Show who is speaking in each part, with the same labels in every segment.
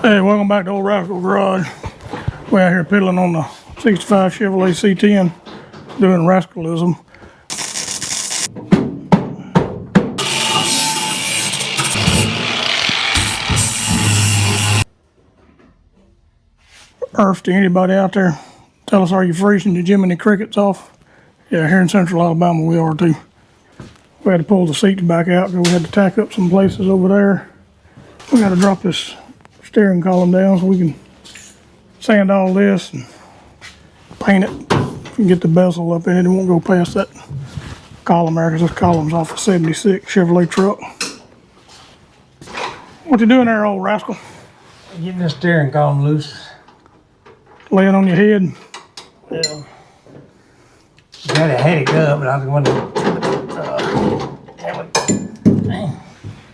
Speaker 1: Hey, welcome back to Old Rascal Garage. We're out here piddling on the 65 Chevrolet C10 doing RASCAL-ism. Earth to anybody out there. Tell us, are you freezing your Jiminy Crickets off? Yeah, here in central Alabama we are too. We had to pull the seats back out because we had to tack up some places over there. We got to drop this steering column down so we can sand all this and paint it and get the bezel up in it. It won't go past that column there because this column's off a 76 Chevrolet truck. What you doing there, old rascal?
Speaker 2: Getting the steering column loose.
Speaker 1: Laying on your head?
Speaker 2: Yeah. I had it up, but I was going to.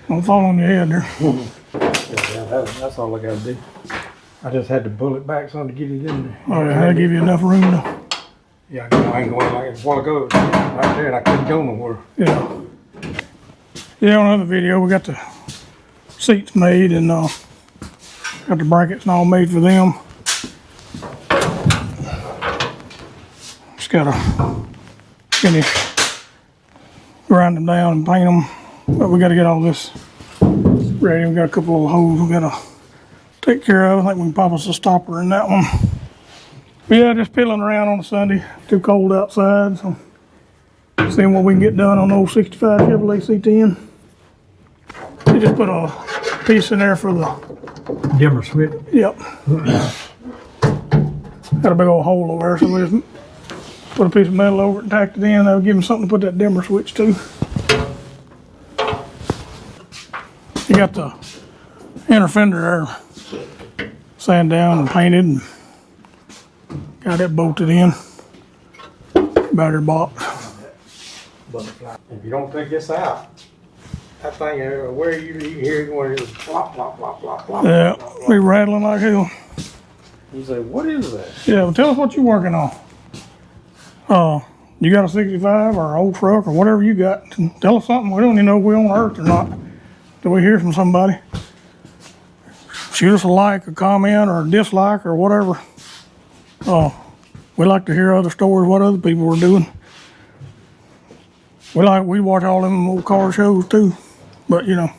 Speaker 1: Don't fall on your head there.
Speaker 2: Yeah, that's all I got to do. I just had to pull it back some to get it in there.
Speaker 1: Oh, yeah, that'll give you enough room to.
Speaker 2: Yeah, I ain't going like a while ago. Right there, and I couldn't go nowhere.
Speaker 1: Yeah. Yeah, on another video, we got the seats made and got the brackets and all made for them. Just gotta finish, grind them down and paint them. But we gotta get all this ready. We got a couple of holes we gotta take care of. I think we can pop us a stopper in that one. But yeah, just piddling around on a Sunday. Too cold outside, so seeing what we can get done on the old 65 Chevrolet C10. We just put a piece in there for the
Speaker 2: Dimmer switch.
Speaker 1: Yep. Got a big old hole over there, so we just put a piece of metal over it and tacked it in. That'll give him something to put that dimmer switch to. You got the inner fender there sand down and painted and got it bolted in. Battery box.
Speaker 2: If you don't take this out, that thing, where you hear it going, it's flop, flop, flop, flop, flop.
Speaker 1: Yeah, be rattling like hell.
Speaker 2: You say, what is that?
Speaker 1: Yeah, well, tell us what you're working on. You got a 65 or an old truck or whatever you got. Tell us something. We don't even know if we're on Earth or not. Till we hear from somebody. Shoot us a like, a comment, or a dislike, or whatever. We like to hear other stories, what other people are doing. We watch all them old car shows too. But, you know,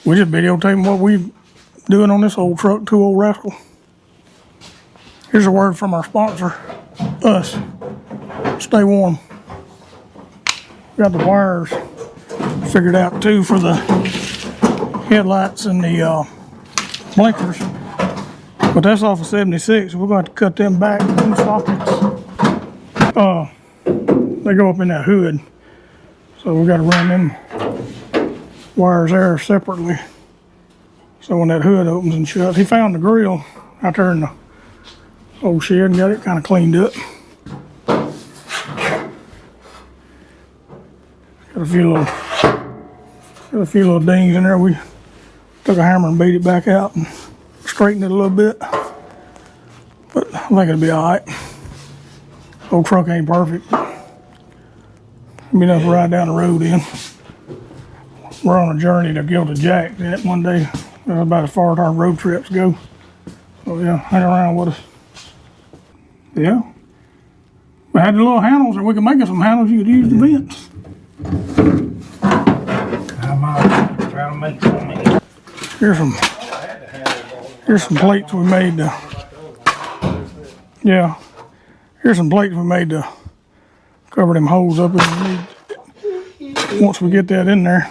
Speaker 1: we just videotaping what we doing on this old truck, too, old rascal. Here's a word from our sponsor, us. Stay warm. We got the wires figured out too for the headlights and the blinkers. But that's off of 76. We're going to cut them back in sockets. They go up in that hood. So we got to run them wires there separately. So when that hood opens and shuts, he found the grill out there in the old shed and got it kind of cleaned up. Got a few little dings in there. We took a hammer and beat it back out and straightened it a little bit. But I think it'll be all right. Old truck ain't perfect. It'll be enough to ride down the road in. We're on a journey to go to Jack one day. That's about as far as our road trips go. So yeah, hang around with us. Yeah. We had the little handles, or we can make us some handles you could use the vents.
Speaker 2: I might try to make some.
Speaker 1: Here's some plates we made to, yeah. Here's some plates we made to cover them holes up if we need. Once we get that in there.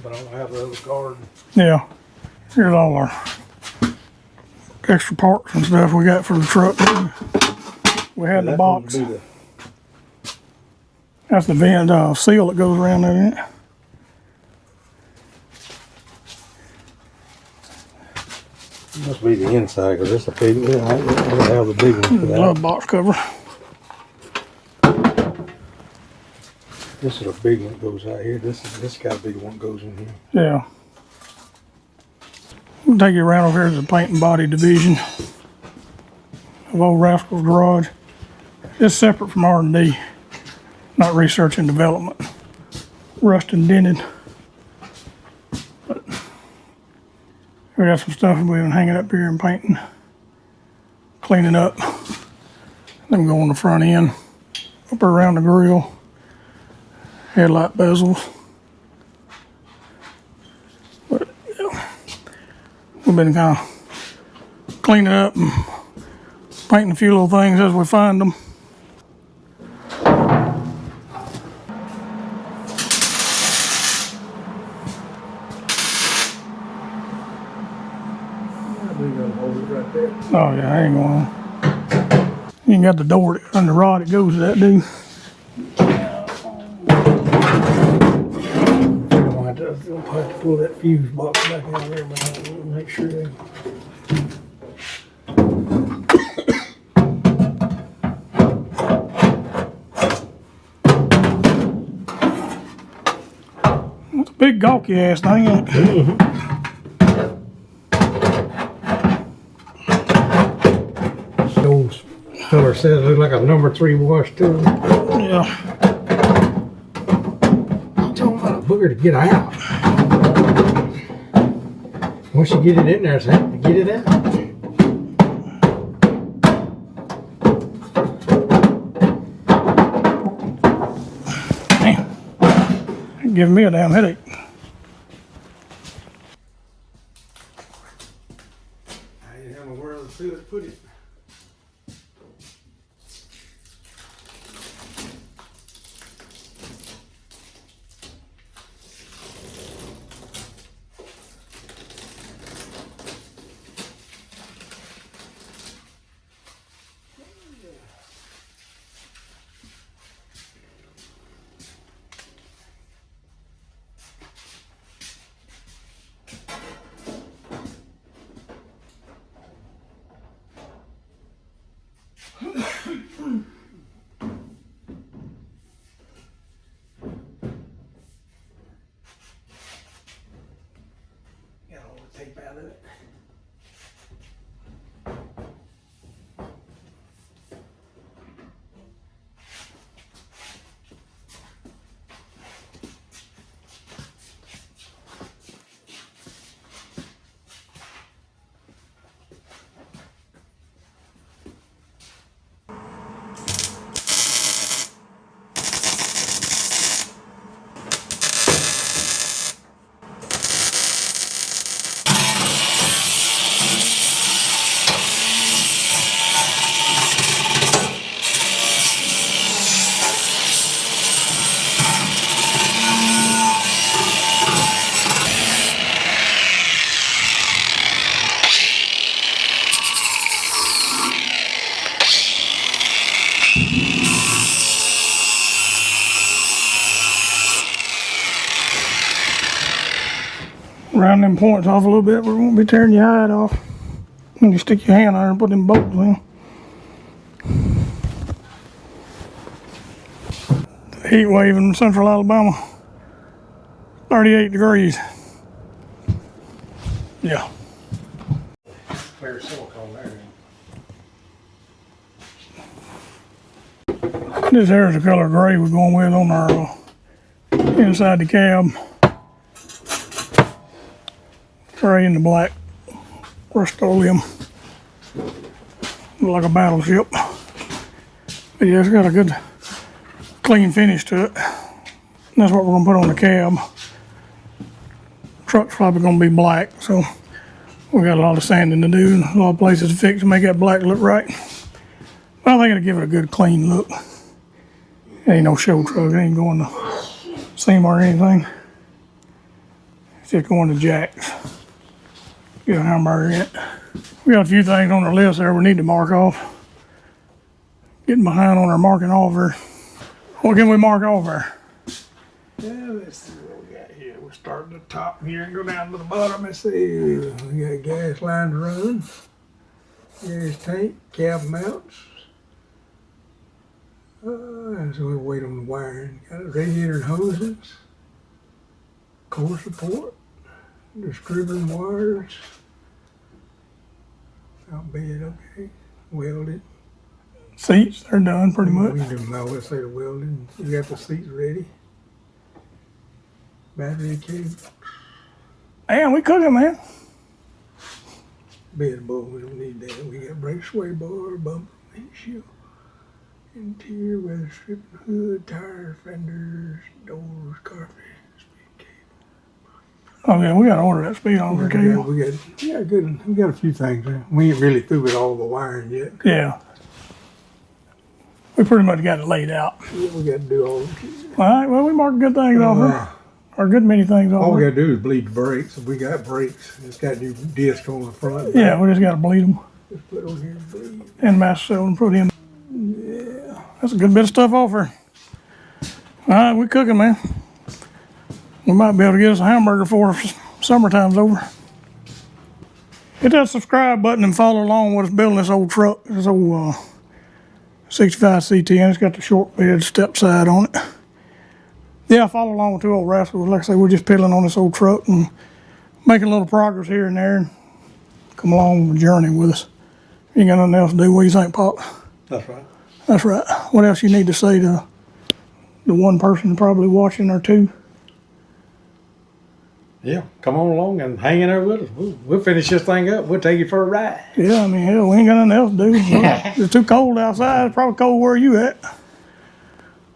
Speaker 2: But I don't have the other card.
Speaker 1: Yeah. Here's all our extra parts and stuff we got for the truck. We had in the box. That's the vent seal that goes around that in it.
Speaker 2: Must be the inside because it's a big one. I don't have the big one for that.
Speaker 1: Glove box cover.
Speaker 2: This is a big one that goes out here. This got a big one that goes in here.
Speaker 1: Yeah. We'll take you around over here to the paint and body division of Old Rascal's Garage. It's separate from R&D, not research and development. Rust and dented. But We got some stuff we've been hanging up here and painting, cleaning up. Then go on the front end, up around the grill, headlight bezels. But yeah, we've been kind of cleaning up and painting a few little things as we find them. Oh yeah, I ain't going on. You ain't got the door and the rod that goes to that, dude.
Speaker 2: I'll have to pull that fuse box back out there, but I'll make sure they.
Speaker 1: It's a big gawky ass thing, ain't it?
Speaker 2: Those fella says it look like a number 3 wash too.
Speaker 1: Yeah.
Speaker 2: I'm talking about a booger to get out. Once you get it in there, it's have to get it out.
Speaker 1: Damn. It's giving me a damn headache.
Speaker 2: I didn't have nowhere else to put it. Got all the tape out of it.
Speaker 1: Round them points off a little bit, we won't be tearing your hide off. When you stick your hand on there and put them bolts in. The heat wave in central Alabama, 38 degrees. Yeah.
Speaker 2: Clear silicone there.
Speaker 1: This here is the color gray we're going with on our inside the cab. Gray and the black Rust-Oleum. Look like a battleship. But yeah, it's got a good clean finish to it. And that's what we're gonna put on the cab. Truck's probably gonna be black, so we got a lot of sanding to do, a lot of places to fix to make that black look right. But I think it'll give it a good clean look. It ain't no show truck, it ain't going to SEMA or anything. It's just going to Jack's. Get a hamburger in it. We got a few things on our list there we need to mark off. Getting behind on our marking off here. What can we mark off there?
Speaker 2: Yeah, let's see what we got here. We'll start at the top here and go down to the bottom and see. We got gas line to run, gas tank, cab mounts. So we'll wait on the wiring. Got a radiator and hoses, core support, distributing wires. Out bed, okay. Welded.
Speaker 1: Seats, they're done pretty much.
Speaker 2: We do know what say the welding. You got the seats ready. Battery cable.
Speaker 1: Damn, we cooking, man.
Speaker 2: bed above, we don't need that. We got brake sway bar, bumper, windshield, interior, weather stripping, hood, tires, fenders, doors, carpet, speed cable.
Speaker 1: Oh yeah, we gotta order that speedometer cable.
Speaker 2: We got a few things there. We ain't really through with all the wiring yet.
Speaker 1: Yeah. We pretty much got it laid out.
Speaker 2: Yeah, we got to do all.
Speaker 1: All right, well, we marked good things off her. Or good many things off
Speaker 2: All we
Speaker 1: her.
Speaker 2: got to do is bleed the brakes. We got brakes. It's got new disc on the front.
Speaker 1: Yeah, we just gotta bleed them.
Speaker 2: Just put on here and bleed.
Speaker 1: And mass seal and put in.
Speaker 2: Yeah.
Speaker 1: That's a good bit of stuff off her. All right, we cooking, man. We might be able to get us a hamburger for her. Summertime's over. Hit that subscribe button and follow along with us building this old truck. This old 65 C10. It's got the short bed step side on it. Yeah, follow along with two old rascals. Like I say, we're just piddling on this old truck and making a little progress here and there. And come along the journey with us. You ain't got nothing else to do. What do you think, Pop?
Speaker 2: That's right.
Speaker 1: That's right. What else you need to say to the one person probably watching or two?
Speaker 2: Yeah, come on along and hang in there with us. We'll finish this thing up. We'll take you for a ride.
Speaker 1: Yeah, I mean, hell, we ain't got nothing else to do. It's too cold outside. It's probably cold where you at.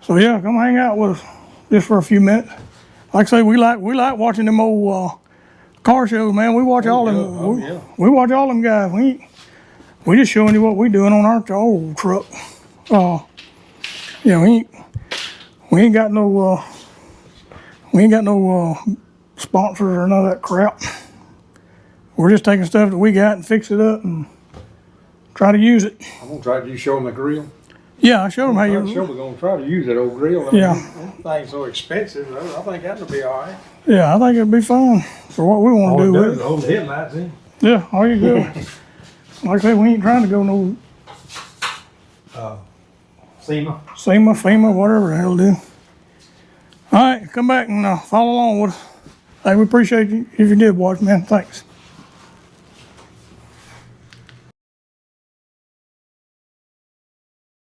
Speaker 1: So yeah, come hang out with us just for a few minutes. Like I say, we like watching them old car shows, man. We watch all them. We watch all them guys. We just showing you what we doing on our old truck. Yeah, we ain't got no sponsors or none of that crap. We're just taking stuff that we got and fix it up and try to use it.
Speaker 2: I'm gonna try to show them the grill.
Speaker 1: Yeah, I showed them how
Speaker 2: I'm
Speaker 1: you.
Speaker 2: sure we're gonna try to use that old grill. I mean,
Speaker 1: Yeah.
Speaker 2: that thing's so expensive. I think that'll be all right.
Speaker 1: Yeah, I think it'd be fun for what we want to do with it.
Speaker 2: Hold the headlights in.
Speaker 1: Yeah, all you go. Like I say, we ain't trying to go no
Speaker 2: SEMA.
Speaker 1: FEMA, whatever the hell do. All right, come back and follow along with us. Hey, we appreciate you if you did watch, man. Thanks.